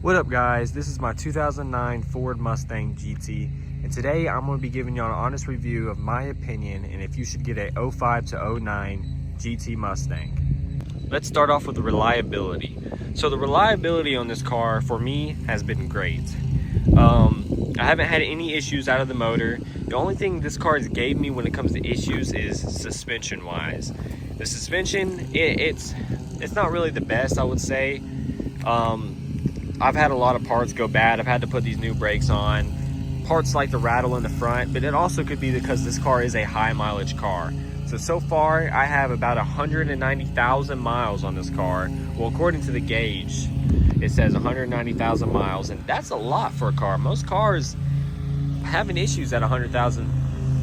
What up guys, this is my 2009 Ford Mustang GT, and today I'm going to be giving you an honest review of my opinion and if you should get a 05 to 09 GT Mustang. Let's start off with the reliability. So the reliability on this car for me has been great. I haven't had any issues out of the motor. The only thing this car has gave me when it comes to issues is suspension wise. The suspension, it's not really the best, I would say. I've had a lot of parts go bad. I've had to put these new brakes on. Parts like the rattle in the front, but it also could be because this car is a high mileage car. So far I have about 190,000 miles on this car. Well, according to the gauge, it says 190,000 miles, and that's a lot for a car. Most cars having issues at 100,000,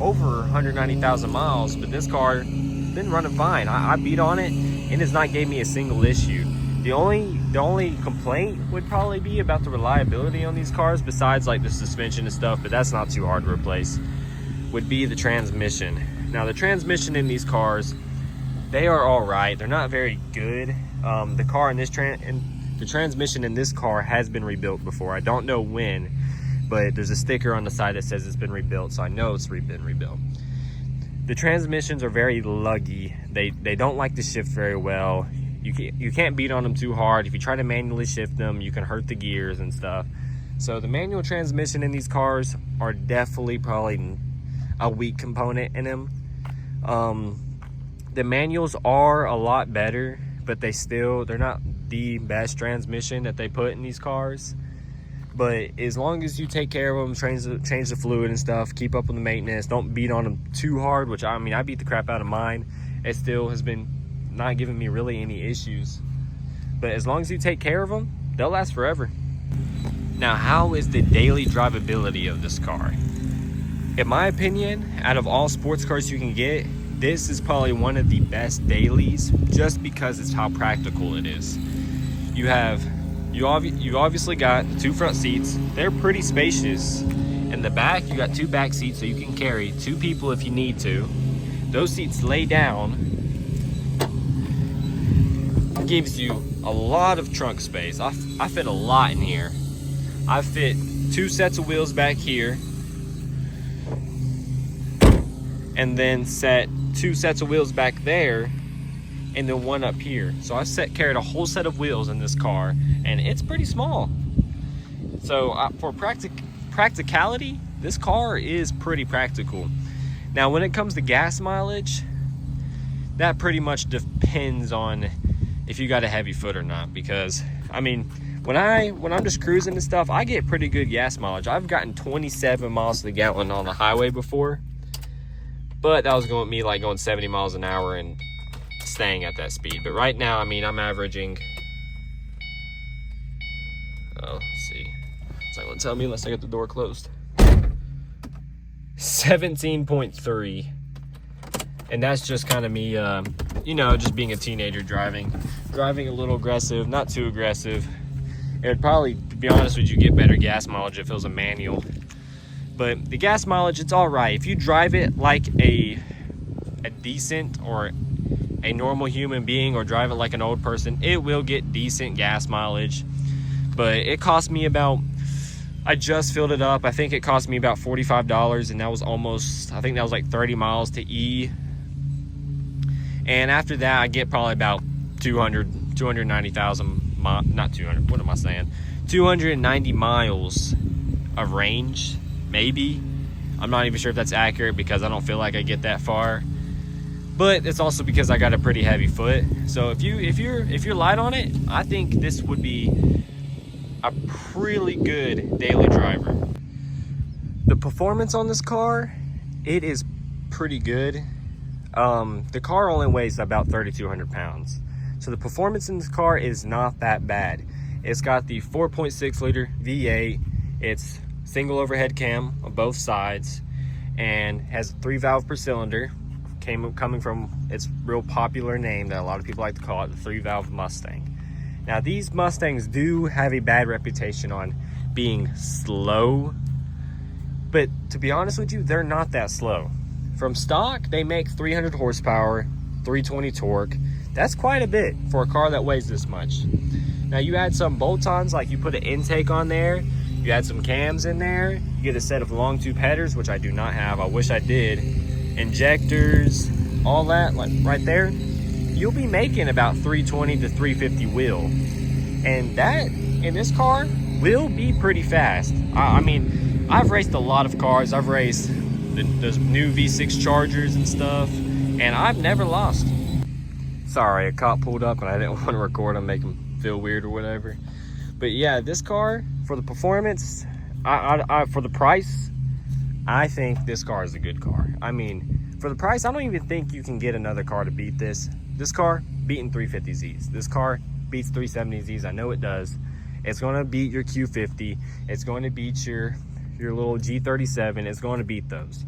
over 190,000 miles, but this car has been running fine. I beat on it and it's not gave me a single issue. The only complaint would probably be about the reliability on these cars, besides like the suspension and stuff, but that's not too hard to replace, would be the transmission. Now the transmission in these cars, they are all right. They're not very good. The transmission in this car has been rebuilt before. I don't know when, but there's a sticker on the side that says it's been rebuilt, so I know it's been rebuilt. The transmissions are very luggy. They don't like to shift very well. You can't beat on them too hard. If you try to manually shift them, you can hurt the gears and stuff. So the manual transmission in these cars are definitely probably a weak component in them. The manuals are a lot better, but they're not the best transmission that they put in these cars. But as long as you take care of them, change the fluid and stuff, keep up with the maintenance, don't beat on them too hard, which I mean, I beat the crap out of mine. It still has been not giving me really any issues. But as long as you take care of them, they'll last forever. Now, how is the daily drivability of this car? In my opinion, out of all sports cars you can get, this is probably one of the best dailies, just because it's how practical it is. You obviously got the two front seats. They're pretty spacious. In the back, you got two back seats, so you can carry two people if you need to. Those seats lay down. Gives you a lot of trunk space. I fit a lot in here. I fit two sets of wheels back here, and then set two sets of wheels back there, and then one up here. So I carried a whole set of wheels in this car, and it's pretty small. So for practicality, this car is pretty practical. Now when it comes to gas mileage, that pretty much depends on if you got a heavy foot or not, because I mean, when I'm just cruising and stuff, I get pretty good gas mileage. I've gotten 27 miles to the gallon on the highway before, but that was going with me like going 70 miles an hour and staying at that speed. But right now, I mean, I'm averaging, let's see, it's not gonna tell me unless I get the door closed. 17.3. And that's just kind of me, you know, just being a teenager driving a little aggressive, not too aggressive. It would probably, to be honest with you, get better gas mileage if it was a manual. But the gas mileage, it's all right. If you drive it like a decent or a normal human being, or drive it like an old person, it will get decent gas mileage. But it cost me about, I just filled it up, I think it cost me about $45, and that was almost, I think that was like 30 miles to E. And after that, I get probably about 290,000 miles, not 200, what am I saying? 290 miles of range, maybe. I'm not even sure if that's accurate, because I don't feel like I get that far. But it's also because I got a pretty heavy foot. So if you're light on it, I think this would be a really good daily driver. The performance on this car, it is pretty good. The car only weighs about 3,200 pounds. So the performance in this car is not that bad. It's got the 4.6 liter V8. It's single overhead cam on both sides, and has 3 valve per cylinder, coming from its real popular name that a lot of people like to call it, the 3 valve Mustang. Now these Mustangs do have a bad reputation on being slow, but to be honest with you, they're not that slow. From stock, they make 300 horsepower, 320 torque. That's quite a bit for a car that weighs this much. Now you add some bolt-ons, like you put an intake on there, you add some cams in there, you get a set of long tube headers, which I do not have, I wish I did, injectors, all that, like right there, you'll be making about 320 to 350 wheel. And that, in this car, will be pretty fast. I mean, I've raced a lot of cars. I've raced those new V6 Chargers and stuff, and I've never lost. Sorry, a cop pulled up and I didn't want to record him, make him feel weird or whatever. But yeah, this car, for the performance, for the price, I think this car is a good car. I mean, for the price, I don't even think you can get another car to beat this. This car beating 350Zs. This car beats 370Zs. I know it does. It's going to beat your Q50. It's going to beat your little G37. It's going to beat those.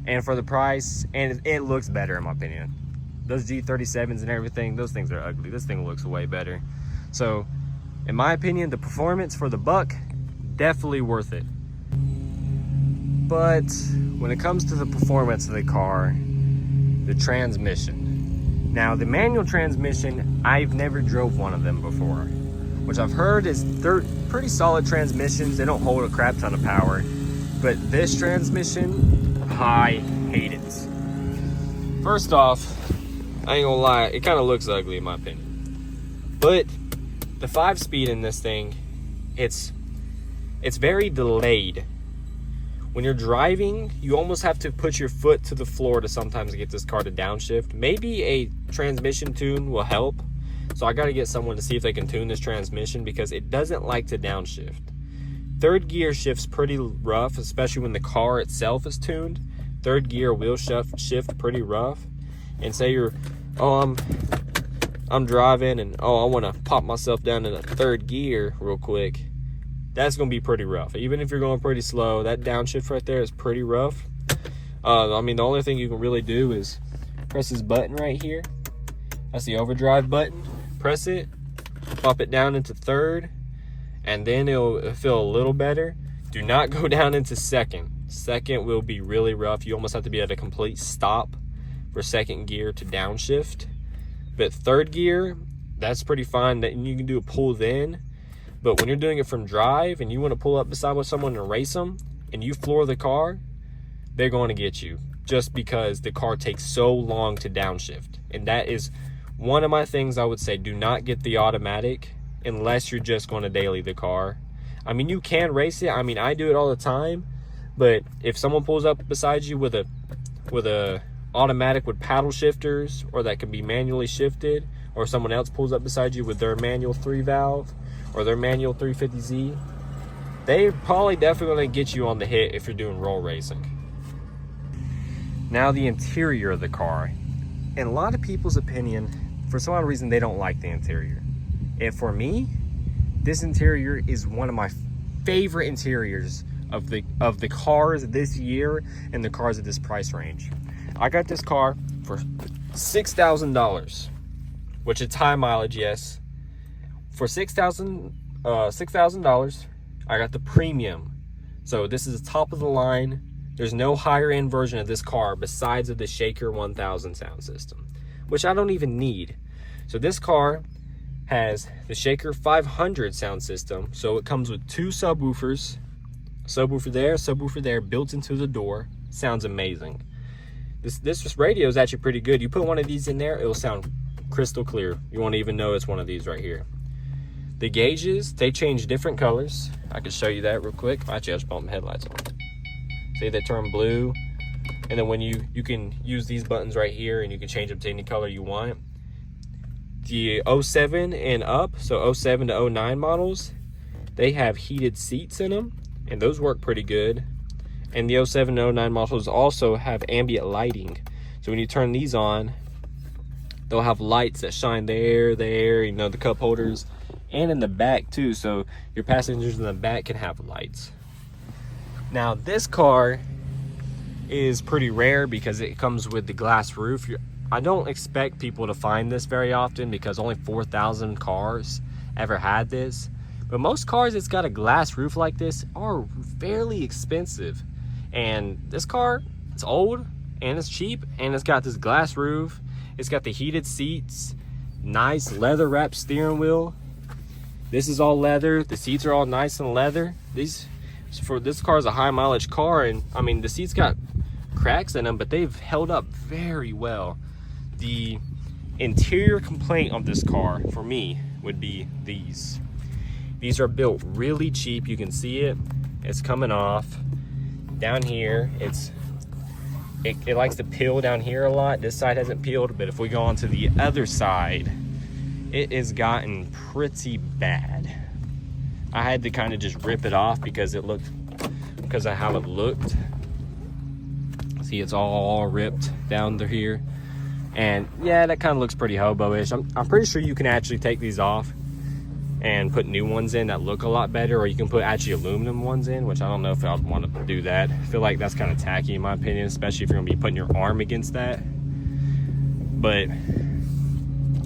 And for the price, and it looks better in my opinion. Those G37s and everything, those things are ugly. This thing looks way better. So, in my opinion, the performance for the buck, definitely worth it. But when it comes to the performance of the car, the transmission. Now, the manual transmission, I've never drove one of them before, which I've heard is they're pretty solid transmissions. They don't hold a crap ton of power. But this transmission, I hate it. First off, I ain't gonna lie, it kind of looks ugly in my opinion. But the 5-speed in this thing, it's very delayed. When you're driving, you almost have to put your foot to the floor to sometimes get this car to downshift. Maybe a transmission tune will help. So I gotta get someone to see if they can tune this transmission because it doesn't like to downshift. Third gear shifts pretty rough, especially when the car itself is tuned. Third gear will shift pretty rough. And say you're, I'm driving and I want to pop myself down in a third gear real quick. That's going to be pretty rough. Even if you're going pretty slow, that downshift right there is pretty rough. I mean, the only thing you can really do is press this button right here. That's the overdrive button. Press it, pop it down into third, and then it'll feel a little better. Do not go down into second. Second will be really rough. You almost have to be at a complete stop for second gear to downshift. But third gear, that's pretty fine. That you can do a pull then. But when you're doing it from drive and you want to pull up beside with someone and race them and you floor the car, they're going to get you just because the car takes so long to downshift. And that is one of my things I would say. Do not get the automatic unless you're just going to daily the car. I mean, you can race it. I mean, I do it all the time. But if someone pulls up beside you with a automatic with paddle shifters, or that can be manually shifted, or someone else pulls up beside you with their manual 3-valve or their manual 350Z, they probably definitely going to get you on the hit if you're doing roll racing. Now the interior of the car. In a lot of people's opinion, for some odd reason, they don't like the interior. And for me, this interior is one of my favorite interiors of the cars this year and the cars at this price range. I got this car for $6,000, which is high mileage, yes. For $6,000, I got the premium. So this is the top of the line. There's no higher end version of this car besides of the Shaker 1000 sound system, which I don't even need. So this car has the Shaker 500 sound system. So it comes with 2 subwoofers, subwoofer there, built into the door. Sounds amazing. This radio is actually pretty good. You put one of these in there, it will sound crystal clear. You won't even know it's one of these right here. The gauges, they change different colors. I can show you that real quick. Actually, I just bumped my headlights on. See, they turn blue. And then when you can use these buttons right here and you can change them to any color you want. The 07 and up, so 07 to 09 models, they have heated seats in them, and those work pretty good. And the 07 to 09 models also have ambient lighting. So when you turn these on, they'll have lights that shine there, you know, the cup holders, and in the back too. So your passengers in the back can have lights. Now this car is pretty rare because it comes with the glass roof. I don't expect people to find this very often because only 4,000 cars ever had this. But most cars that's got a glass roof like this are fairly expensive. And this car, it's old and it's cheap and it's got this glass roof. It's got the heated seats, nice leather wrapped steering wheel. This is all leather. The seats are all nice and leather. This car is a high mileage car, and I mean the seats got cracks in them, but they've held up very well. The interior complaint of this car for me would be these. These are built really cheap. You can see it. It's coming off. Down here, it likes to peel down here a lot. This side hasn't peeled, but if we go on to the other side, it has gotten pretty bad. I had to kind of just rip it off because of how it looked. See, it's all ripped down through here. And yeah, that kind of looks pretty hobo-ish. I'm pretty sure you can actually take these off and put new ones in that look a lot better, or you can put actually aluminum ones in, which I don't know if I'd want to do that. I feel like that's kind of tacky in my opinion, especially if you're gonna be putting your arm against that. But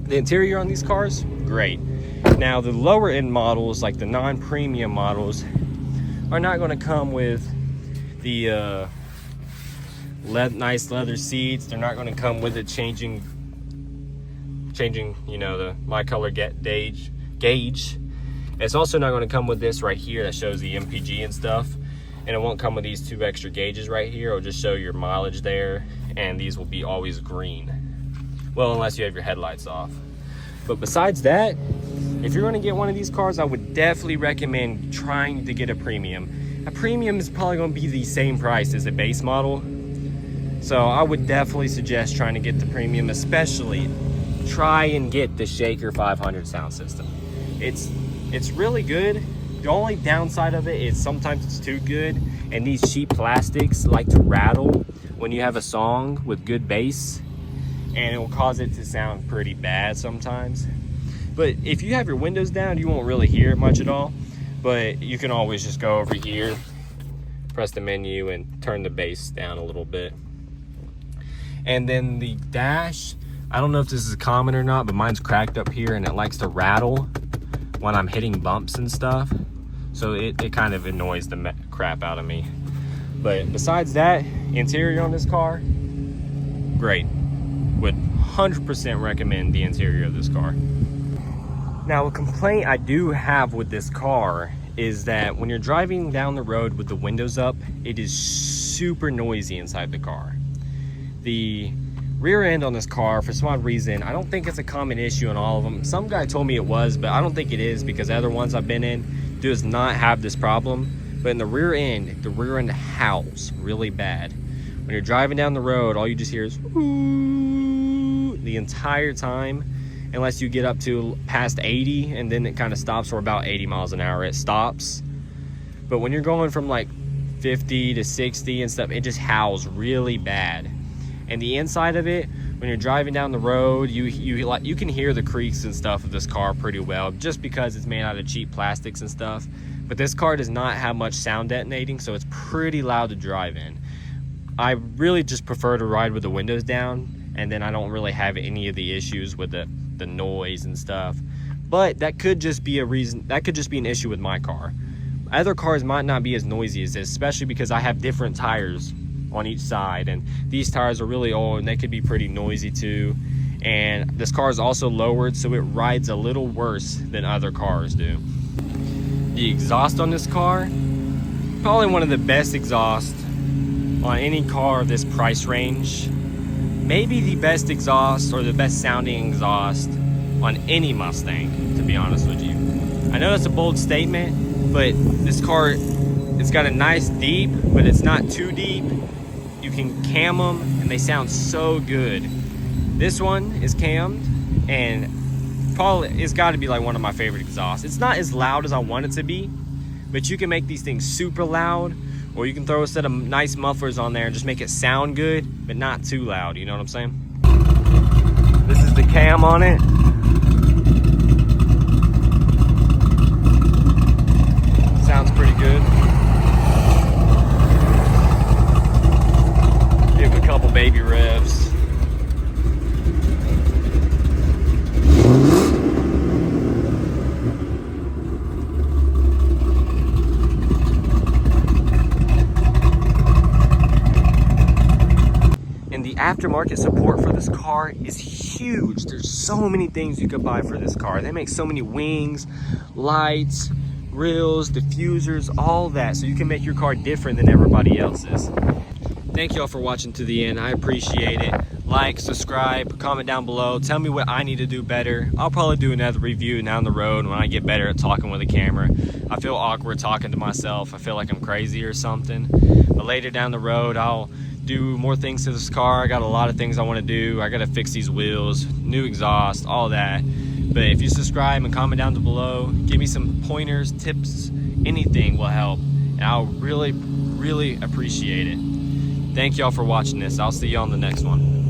the interior on these cars, great. Now the lower end models, like the non-premium models, are not gonna come with the nice leather seats. They're not gonna come with it changing, you know, the my color gauge. It's also not going to come with this right here that shows the MPG and stuff, and it won't come with these 2 extra gauges right here. It'll just show your mileage there, and these will be always green, well, unless you have your headlights off. But besides that, if you're going to get one of these cars, I would definitely recommend trying to get a premium. A premium is probably going to be the same price as a base model, so I would definitely suggest trying to get the premium. Especially try and get the Shaker 500 sound system. It's really good. The only downside of it is sometimes it's too good, and these cheap plastics like to rattle when you have a song with good bass, and it will cause it to sound pretty bad sometimes. But if you have your windows down, you won't really hear it much at all. But you can always just go over here, press the menu, and turn the bass down a little bit. And then the dash, I don't know if this is common or not, but mine's cracked up here and it likes to rattle when I'm hitting bumps and stuff. So it kind of annoys the crap out of me. But besides that, interior on this car, great. Would 100% recommend the interior of this car. Now, a complaint I do have with this car is that when you're driving down the road with the windows up, it is super noisy inside the car. The rear end on this car, for some odd reason, I don't think it's a common issue in all of them. Some guy told me it was, but I don't think it is, because other ones I've been in does not have this problem. But in the rear end howls really bad. When you're driving down the road, all you just hear is ooh the entire time, unless you get up to past 80, and then it kind of stops, or about 80 miles an hour it stops. But when you're going from like 50 to 60 and stuff, it just howls really bad. And the inside of it, when you're driving down the road, you can hear the creaks and stuff of this car pretty well, just because it's made out of cheap plastics and stuff. But this car does not have much sound detonating, so it's pretty loud to drive in. I really just prefer to ride with the windows down, and then I don't really have any of the issues with the noise and stuff. But that could just be an issue with my car. Other cars might not be as noisy as this, especially because I have different tires on each side, and these tires are really old and they could be pretty noisy too. And this car is also lowered, so it rides a little worse than other cars do. The exhaust on this car, probably one of the best exhausts on any car of this price range. Maybe the best exhaust, or the best sounding exhaust on any Mustang, to be honest with you. I know that's a bold statement, but this car, it's got a nice deep, but it's not too deep. You can cam them and they sound so good. This one is cammed, and probably it's got to be like one of my favorite exhausts. It's not as loud as I want it to be, but you can make these things super loud, or you can throw a set of nice mufflers on there and just make it sound good, but not too loud, you know what I'm saying? This is the cam on it. Sounds pretty good. Give it a couple baby revs. aftermarket support for this car is huge. There's so many things you could buy for this car. They make so many wings, lights, grills, diffusers, all that, so you can make your car different than everybody else's. Thank y'all for watching to the end. I appreciate it. Like, subscribe, comment down below. Tell me what I need to do better. I'll probably do another review down the road when I get better at talking with a camera. I feel awkward talking to myself. I feel like I'm crazy or something. But later down the road, I'll do more things to this car. I got a lot of things I want to do. I got to fix these wheels, new exhaust, all that. But if you subscribe and comment down below, give me some pointers, tips, anything will help. And I'll really, really appreciate it. Thank y'all for watching this. I'll see you on the next one.